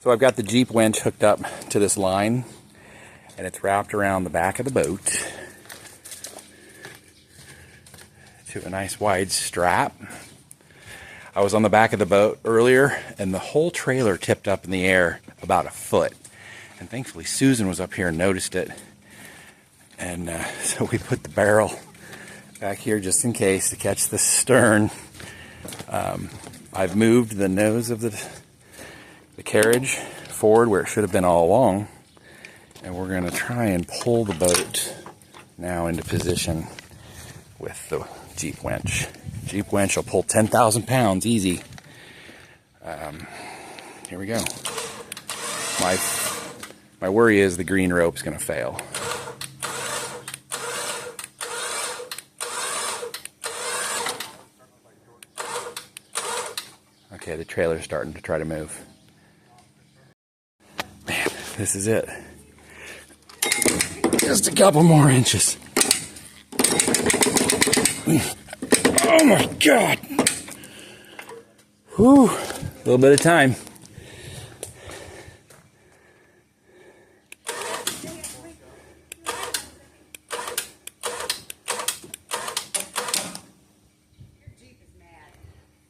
So I've got the Jeep winch hooked up to this line, and it's wrapped around the back of the boat to a nice wide strap. I was on the back of the boat earlier, and the whole trailer tipped up in the air about a foot. And thankfully Susan was up here and noticed it. And so we put the barrel back here just in case to catch the stern. I've moved the nose of the carriage forward where it should have been all along, and we're going to try and pull the boat now into position with the Jeep winch. Jeep winch will pull 10,000 pounds easy. Here we go. My worry is the green rope's going to fail. Okay, the trailer's starting to try to move. Man, this is it. Just a couple more inches. Oh my God! Whew, a little bit of time.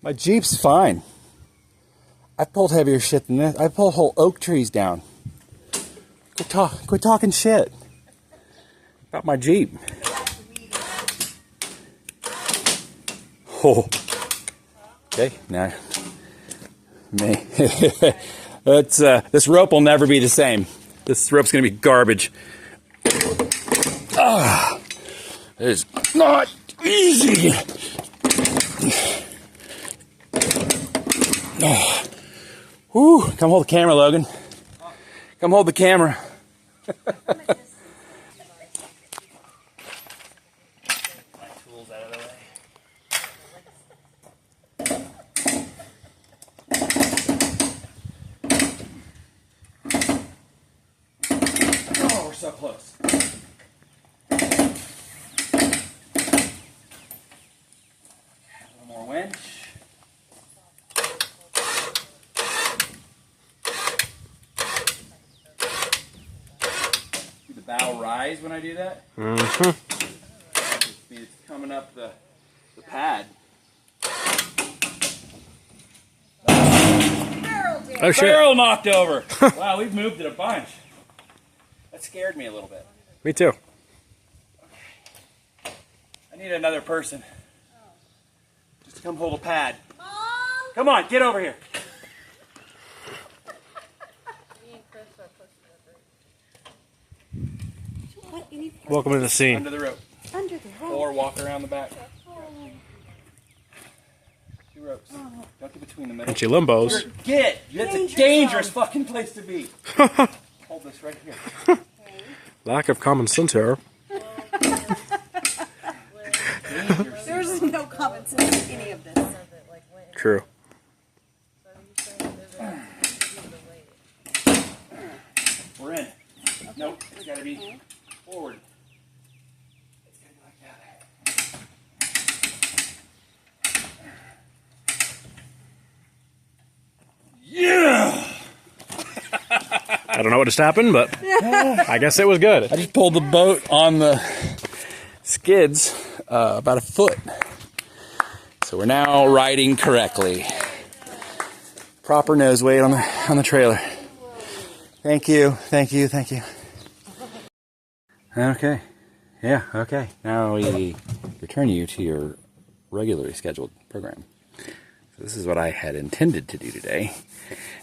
My Jeep's fine. I've pulled heavier shit than this. I've pulled whole oak trees down. Quit talking shit about my Jeep. Oh. Okay, now, that's this rope will never be the same. This rope's gonna be garbage. Ah, it is not easy. Oh. Whew. Come hold the camera, Logan. Come hold the camera. Oh, we're so close. One more winch. Bow rise when I do that. Mm-hmm. It's coming up the pad. Oh shit! Barrel knocked over. Wow, we've moved it a bunch. That scared me a little bit. Me too. I need another person. Just to come hold a pad. Mom! Come on, get over here. Welcome to the scene. Under the rope. Under the rope. Or walk around the back. Two ropes. Don't get between the middle. And she limbos. Forget! That's a dangerous fucking place to be. Hold this right here. Lack of common sense here. There's no common sense in any of this. True. We're in. Nope, it's gotta be forward. It's gotta be like that. Yeah! I don't know what just happened, but I guess it was good. I just pulled the boat on the skids about a foot. So we're now riding correctly. Proper nose weight on the trailer. Thank you, thank you, thank you. Okay, yeah, okay. Now we return you to your regularly scheduled program. So this is what I had intended to do today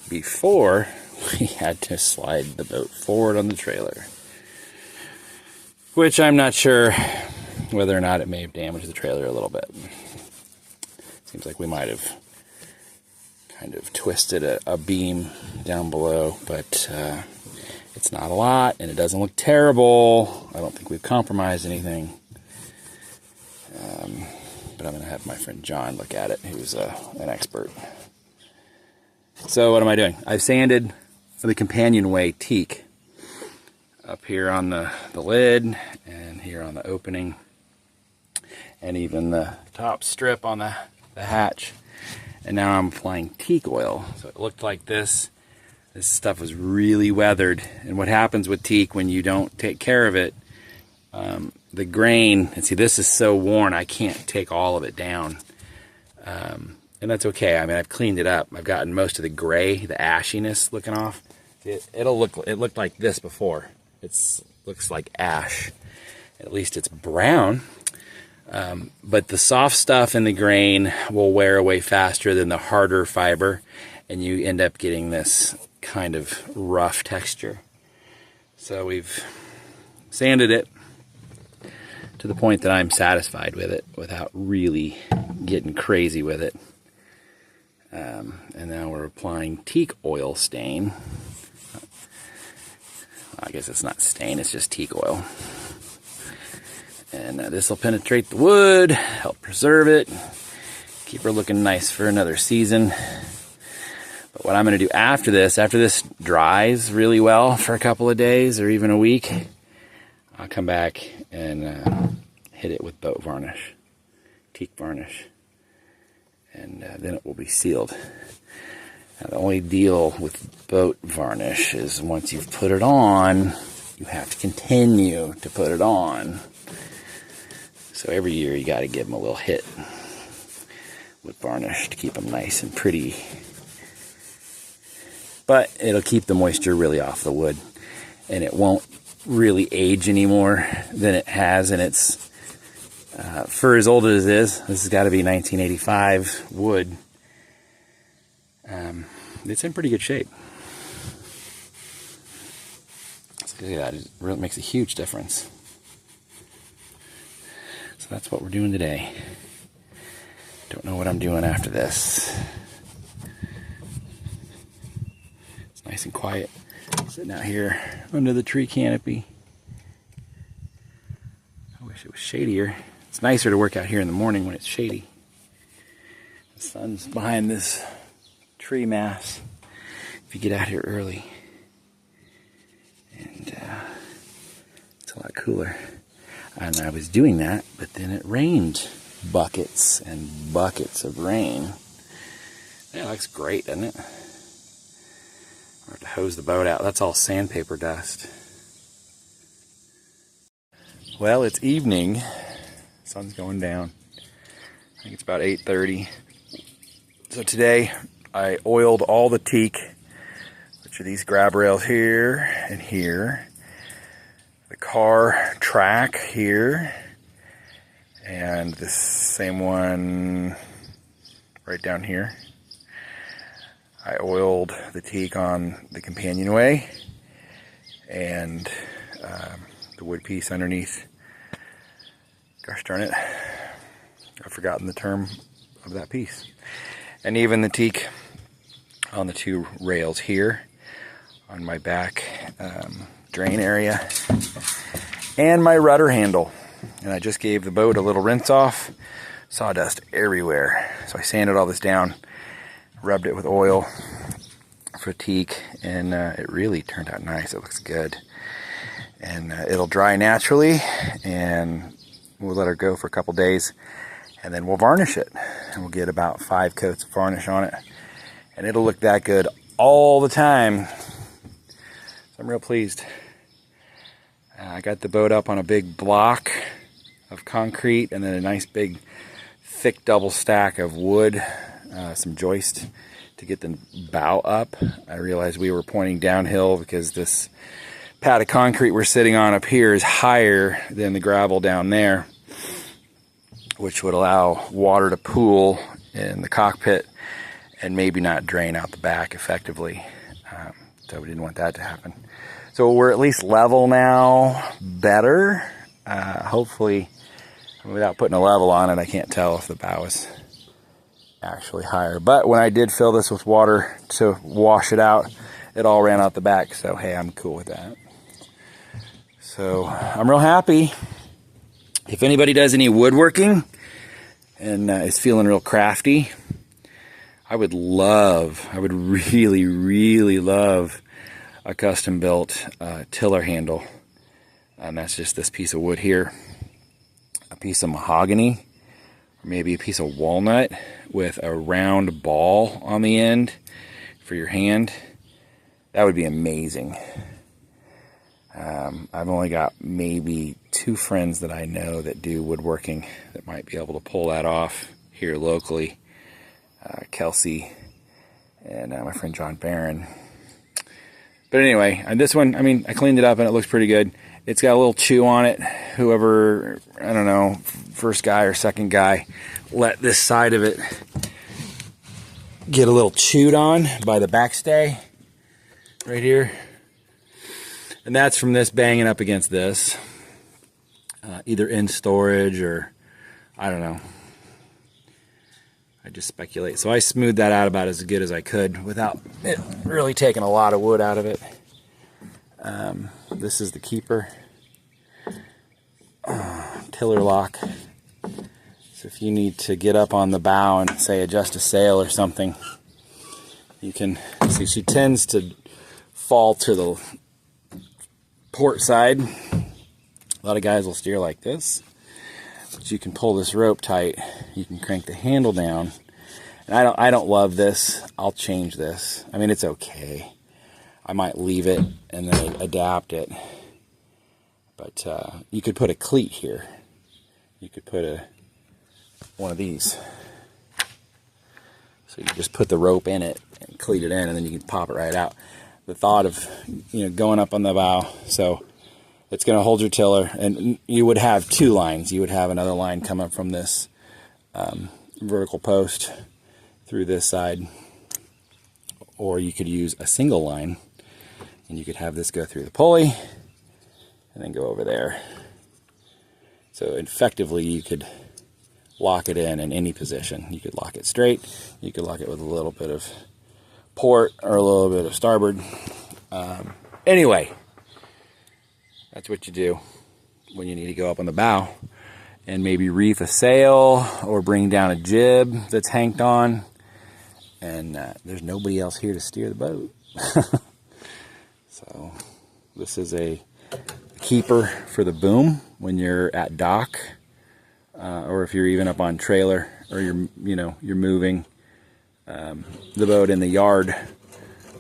before we had to slide the boat forward on the trailer. Which I'm not sure whether or not it may have damaged the trailer a little bit. Seems like we might have kind of twisted a beam down below, but it's not a lot, and it doesn't look terrible. I don't think we've compromised anything. But I'm going to have my friend John look at it, who's an expert. So what am I doing? I've sanded the companionway teak up here on the lid, and here on the opening, and even the top strip on the hatch. And now I'm applying teak oil. So it looked like this This stuff was really weathered. And what happens with teak when you don't take care of it, the grain, and see this is so worn I can't take all of it down. And that's okay. I mean, I've cleaned it up. I've gotten most of the gray, the ashiness looking off. It looked like this before. It looks like ash. At least it's brown. But the soft stuff in the grain will wear away faster than the harder fiber, and you end up getting this kind of rough texture. So we've sanded it to the point that I'm satisfied with it without really getting crazy with it. And now we're applying teak oil stain. I guess it's not stain, it's just teak oil. And this will penetrate the wood, help preserve it, keep her looking nice for another season. But what I'm going to do after this dries really well for a couple of days or even a week, I'll come back and hit it with boat varnish, teak varnish. And then it will be sealed. Now, the only deal with boat varnish is once you've put it on, you have to continue to put it on. So every year you got to give them a little hit with varnish to keep them nice and pretty. But it'll keep the moisture really off the wood, and it won't really age any more than it has in its for as old as it is. This has got to be 1985 wood. It's in pretty good shape. So yeah, it really makes a huge difference. So that's what we're doing today. Don't know what I'm doing after this. It's nice and quiet, sitting out here under the tree canopy. I wish it was shadier. It's nicer to work out here in the morning when it's shady. The sun's behind this tree mass if you get out here early. And it's a lot cooler. And I was doing that, but then it rained buckets and buckets of rain. Yeah, it looks great, doesn't it? I have to hose the boat out. That's all sandpaper dust. Well, it's evening. Sun's going down. I think it's about 8:30. So today I oiled all the teak, which are these grab rails here and here, the car track here, and this same one right down here. I oiled the teak on the companionway and the wood piece underneath. Gosh darn it, I've forgotten the term of that piece. And even the teak on the two rails here on my back drain area and my rudder handle. And I just gave the boat a little rinse off. Sawdust everywhere. So I sanded all this down, rubbed it with oil for teak, and it really turned out nice. It looks good. And it'll dry naturally, and we'll let her go for a couple days, and then we'll varnish it. And we'll get about 5 coats of varnish on it, and it'll look that good all the time. So I'm real pleased. I got the boat up on a big block of concrete, and then a nice big thick double stack of wood, some joist to get the bow up. I realized we were pointing downhill because this pad of concrete we're sitting on up here is higher than the gravel down there, which would allow water to pool in the cockpit and maybe not drain out the back effectively. So we didn't want that to happen. So we're at least level now, better. Hopefully, without putting a level on it, I can't tell if the bow is actually higher. But when I did fill this with water to wash it out, it all ran out the back. So hey, I'm cool with that. So I'm real happy. If anybody does any woodworking and is feeling real crafty, I would really, really love a custom built tiller handle. And that's just this piece of wood here, a piece of mahogany, or maybe a piece of walnut with a round ball on the end for your hand. That would be amazing. I've only got maybe 2 friends that I know that do woodworking that might be able to pull that off here locally. Kelsey and my friend John Barron. But anyway, this one, I mean, I cleaned it up and it looks pretty good. It's got a little chew on it. Whoever, I don't know, first guy or second guy, let this side of it get a little chewed on by the backstay right here. And that's from this banging up against this. Either in storage or, I don't know. I just speculate. So I smoothed that out about as good as I could without it really taking a lot of wood out of it. This is the keeper. Tiller lock. So if you need to get up on the bow and say adjust a sail or something, you can see she tends to fall to the port side. A lot of guys will steer like this. But you can pull this rope tight. You can crank the handle down. And I don't love this. I'll change this. I mean, it's okay. I might leave it and then adapt it. But you could put a cleat here. You could put one of these. So you just put the rope in it and cleat it in, and then you can pop it right out. The thought of, going up on the bow, so it's going to hold your tiller, and you would have 2 lines. You would have another line coming from this vertical post through this side, or you could use a single line, and you could have this go through the pulley and then go over there. So effectively you could lock it in any position. You could lock it straight, you could lock it with a little bit of port or a little bit of starboard. Anyway, that's what you do when you need to go up on the bow and maybe reef a sail or bring down a jib that's hanked on, and there's nobody else here to steer the boat. So this is a keeper for the boom when you're at dock, or if you're even up on trailer, or you're moving the boat in the yard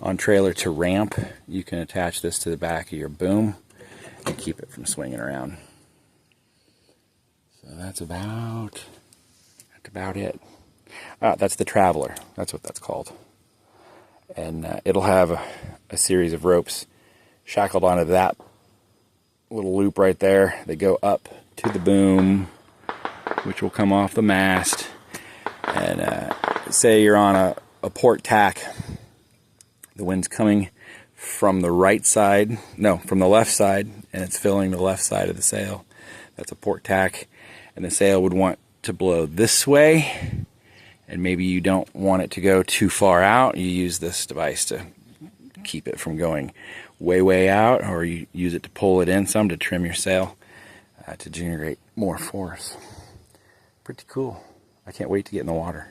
on trailer to ramp. You can attach this to the back of your boom and keep it from swinging around. So that's about it. That's the Traveler. That's what that's called. And it'll have a series of ropes shackled onto that little loop right there. They go up to the boom, which will come off the mast. And say you're on a port tack. The wind's coming from the right side, no, from the left side, and it's filling the left side of the sail. That's a port tack, and the sail would want to blow this way, and maybe you don't want it to go too far out. You use this device to keep it from going way out, or you use it to pull it in some to trim your sail to generate more force. Pretty cool. I can't wait to get in the water.